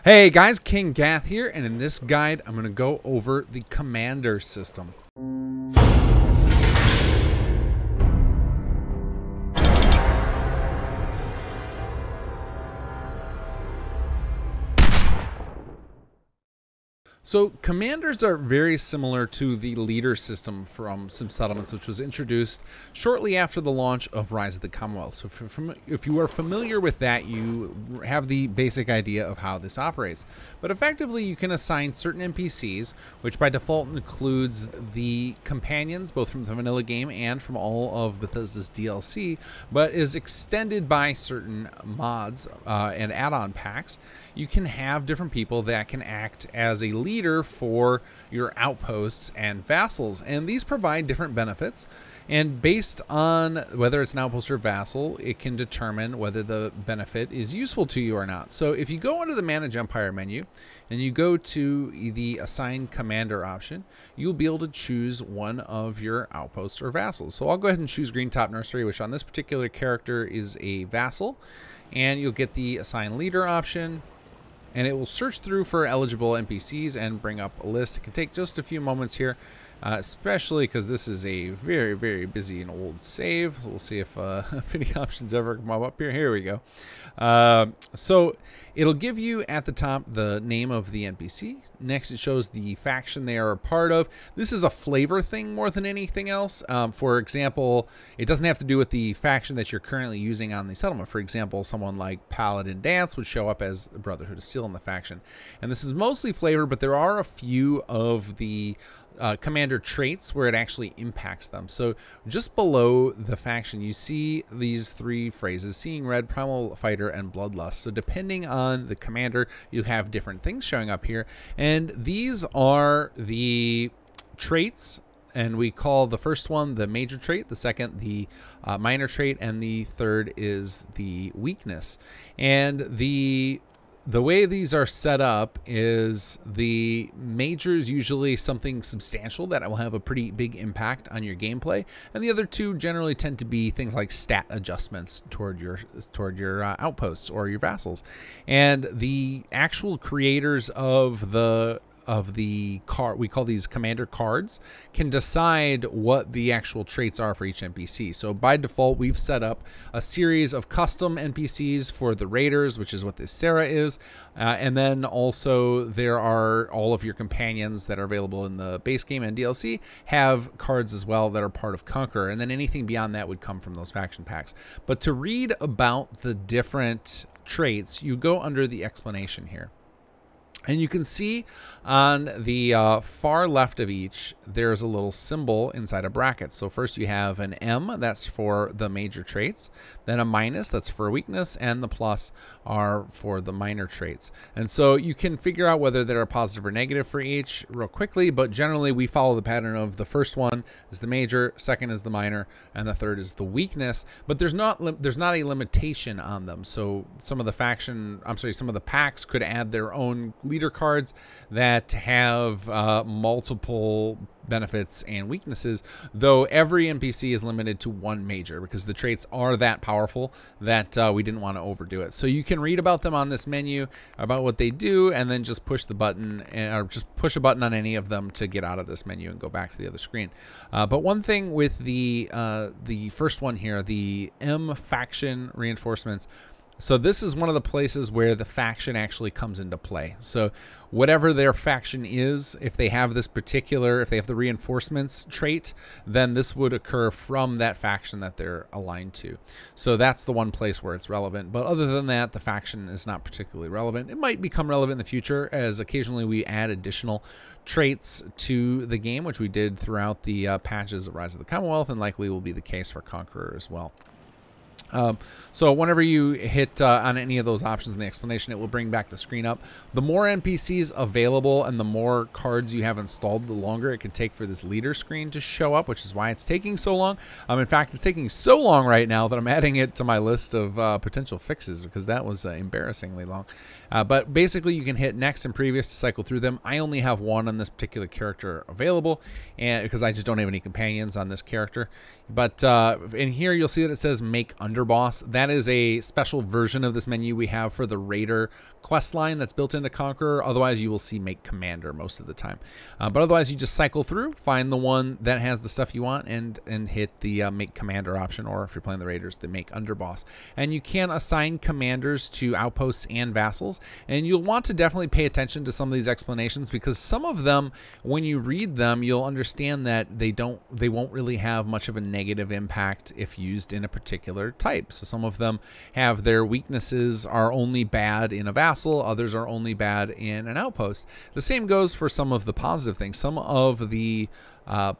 Hey guys, kinggath here, and in this guide I'm going to go over the commander system. So commanders are very similar to the leader system from Sim Settlements, which was introduced shortly after the launch of Rise of the Commonwealth. So if you are familiar with that, you have the basic idea of how this operates. But effectively, you can assign certain NPCs, which by default includes the companions, both from the vanilla game and from all of Bethesda's DLC, but is extended by certain mods and add-on packs. You can have different people that can act as a leader for your outposts and vassals, and these provide different benefits, and based on whether it's an outpost or vassal, it can determine whether the benefit is useful to you or not. So if you go under the Manage Empire menu and you go to the Assign Commander option, you'll be able to choose one of your outposts or vassals. So I'll go ahead and choose Green Top Nursery, which on this particular character is a vassal, and you'll get the Assign Leader option, and it will search through for eligible NPCs and bring up a list. It can take just a few moments here, especially because this is a very, very busy and old save. So we'll see if any options ever come up here. Here we go. So it'll give you at the top the name of the NPC. Next, it shows the faction they are a part of. This is a flavor thing more than anything else. For example, it doesn't have to do with the faction that you're currently using on the settlement. For example, someone like Paladin Dance would show up as the Brotherhood of Steel in the faction. And this is mostly flavor, but there are a few of the commander traits where it actually impacts them. So just below the faction, you see these three phrases: Seeing Red, Primal Fighter, and Bloodlust. So depending on the commander, you have different things showing up here, and these are the traits, and we call the first one the major trait, the second the minor trait, and the third is the weakness. And the way these are set up is the major is usually something substantial that will have a pretty big impact on your gameplay, and the other two generally tend to be things like stat adjustments toward your outposts or your vassals. And the actual creators of the card, we call these commander cards, can decide what the actual traits are for each NPC. So by default, we've set up a series of custom NPCs for the raiders, which is what this Sarah is, and then also there are all of your companions that are available in the base game and DLC have cards as well that are part of Conqueror, and then anything beyond that would come from those faction packs. But to read about the different traits, you go under the explanation here. And you can see on the far left of each, there's a little symbol inside a bracket. So first you have an M, that's for the major traits, then a minus, that's for weakness, and the plus are for the minor traits. And so you can figure out whether they're positive or negative for each real quickly, but generally we follow the pattern of the first one is the major, second is the minor, and the third is the weakness. But there's not a limitation on them. So some of the some of the packs could add their own leader cards that have multiple benefits and weaknesses, though every NPC is limited to one major because the traits are that powerful that we didn't want to overdo it. So you can read about them on this menu, about what they do, and then just push the button, or just push a button on any of them to get out of this menu and go back to the other screen. But one thing with the first one here, the M faction reinforcements, so this is one of the places where the faction actually comes into play. So whatever their faction is, if they have this particular, if they have the reinforcements trait, then this would occur from that faction that they're aligned to. So that's the one place where it's relevant. But other than that, the faction is not particularly relevant. It might become relevant in the future as occasionally we add additional traits to the game, which we did throughout the patches of Rise of the Commonwealth, and likely will be the case for Conqueror as well. So whenever you hit on any of those options in the explanation, it will bring back the screen up. The more NPCs available and the more cards you have installed, the longer it could take for this leader screen to show up, which is why it's taking so long. In fact, it's taking so long right now that I'm adding it to my list of potential fixes because that was embarrassingly long. But basically, you can hit next and previous to cycle through them. I only have one on this particular character available, and because I just don't have any companions on this character. But in here, you'll see that it says make under underboss. That is a special version of this menu we have for the Raider quest line that's built into Conqueror. Otherwise, you will see Make Commander most of the time. But otherwise, you just cycle through, find the one that has the stuff you want, and hit the Make Commander option, or if you're playing the Raiders, the Make Underboss. And you can assign commanders to Outposts and Vassals, and you'll want to definitely pay attention to some of these explanations, because some of them, when you read them, you'll understand that they won't really have much of a negative impact if used in a particular type. So some of them have their weaknesses are only bad in a vassal, others are only bad in an outpost. The same goes for some of the positive things. Some of the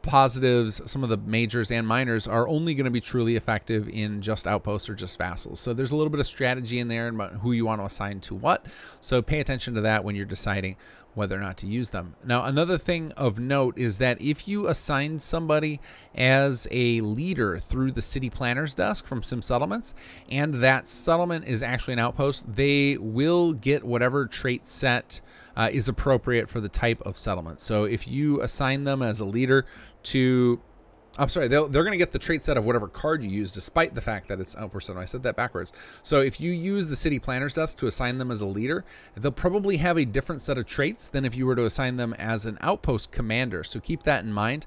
positives, some of the majors and minors are only going to be truly effective in just outposts or just vassals. So there's a little bit of strategy in there about who you want to assign to what. So pay attention to that when you're deciding whether or not to use them. Now, another thing of note is that if you assign somebody as a leader through the city planner's desk from Sim Settlements, and that settlement is actually an outpost, they will get whatever trait set is appropriate for the type of settlement. So if you assign them as a leader to, I'm sorry, they're going to get the trait set of whatever card you use, despite the fact that it's outpost. I said that backwards. So if you use the city planner's desk to assign them as a leader, they'll probably have a different set of traits than if you were to assign them as an outpost commander. So keep that in mind.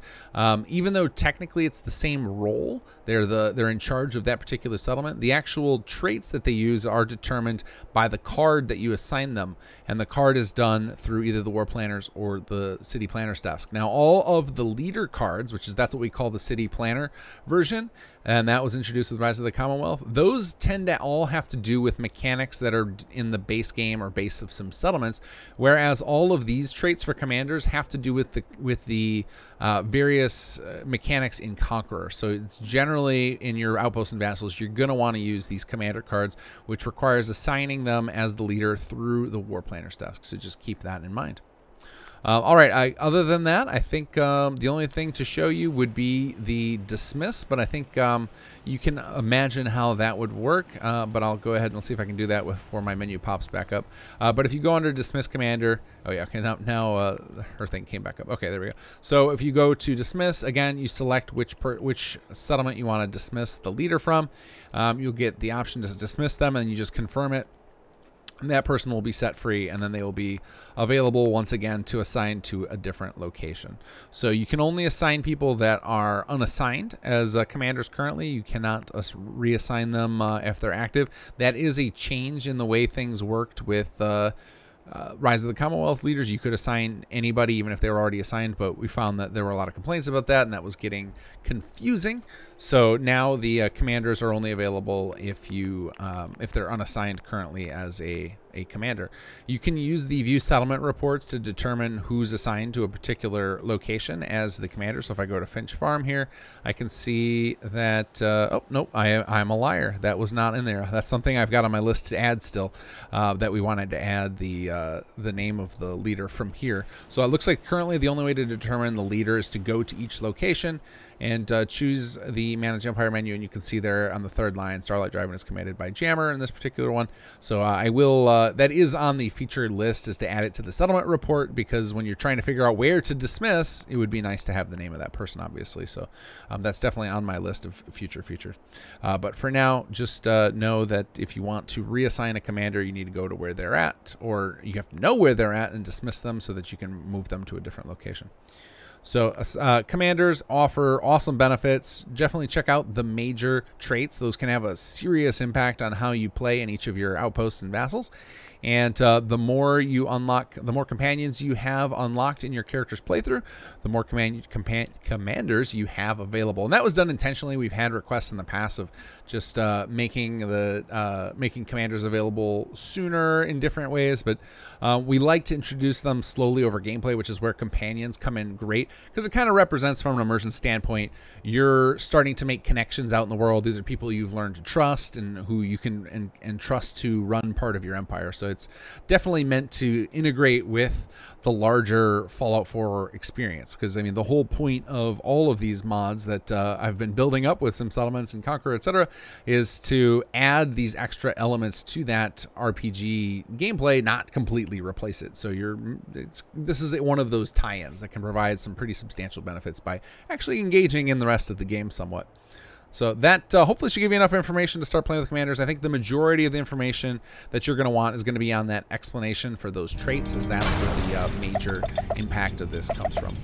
Even though technically it's the same role, they're in charge of that particular settlement, the actual traits that they use are determined by the card that you assign them, and the card is done through either the war planners or the city planner's desk. Now, all of the leader cards, that's what we call the city planner version, and that was introduced with Rise of the Commonwealth, those tend to all have to do with mechanics that are in the base game or base of some settlements, whereas all of these traits for commanders have to do with the various mechanics in Conqueror. So it's generally in your Outposts and Vassals, you're going to want to use these commander cards, which requires assigning them as the leader through the war planner's desk. So just keep that in mind. All right, other than that, I think the only thing to show you would be the dismiss, but I think you can imagine how that would work, but I'll go ahead and see if I can do that before my menu pops back up. But if you go under dismiss commander, oh yeah, okay, now her thing came back up. Okay, there we go. So if you go to dismiss, again, you select which settlement you want to dismiss the leader from. You'll get the option to dismiss them, and you just confirm it. And that person will be set free, and then they will be available once again to assign to a different location. So you can only assign people that are unassigned as commanders currently. You cannot reassign them if they're active. That is a change in the way things worked with Rise of the Commonwealth leaders. You could assign anybody even if they were already assigned, but we found that there were a lot of complaints about that, and that was getting confusing. So now the commanders are only available if they're unassigned currently as a commander. You can use the view settlement reports to determine who's assigned to a particular location as the commander. So if I go to Finch Farm here, I can see that oh nope, I'm a liar, that was not in there. That's something I've got on my list to add still, that we wanted to add the name of the leader from here. So it looks like currently the only way to determine the leader is to go to each location and choose the Manage Empire menu, and you can see there on the third line, Starlight Driving is commanded by Jammer in this particular one. So I will, that is on the featured list, is to add it to the settlement report, because when you're trying to figure out where to dismiss, it would be nice to have the name of that person, obviously. So that's definitely on my list of future features. But for now, just know that if you want to reassign a commander, you need to go to where they're at, or you have to know where they're at and dismiss them so that you can move them to a different location. So commanders offer awesome benefits. Definitely check out the major traits. Those can have a serious impact on how you play in each of your outposts and vassals. And the more you unlock, the more companions you have unlocked in your character's playthrough, the more commanders you have available. And that was done intentionally. We've had requests in the past of just making commanders available sooner in different ways, but we like to introduce them slowly over gameplay, which is where companions come in great, because it kind of represents, from an immersion standpoint, you're starting to make connections out in the world. These are people you've learned to trust and who you can and trust to run part of your empire. So it's definitely meant to integrate with the larger Fallout 4 experience, because I mean the whole point of all of these mods that I've been building up with Sim Settlements and Conqueror, etc., is to add these extra elements to that RPG gameplay, not completely replace it. So this is one of those tie-ins that can provide some pretty substantial benefits by actually engaging in the rest of the game somewhat. So that hopefully should give you enough information to start playing with commanders. I think the majority of the information that you're going to want is going to be on that explanation for those traits, as that's where the major impact of this comes from.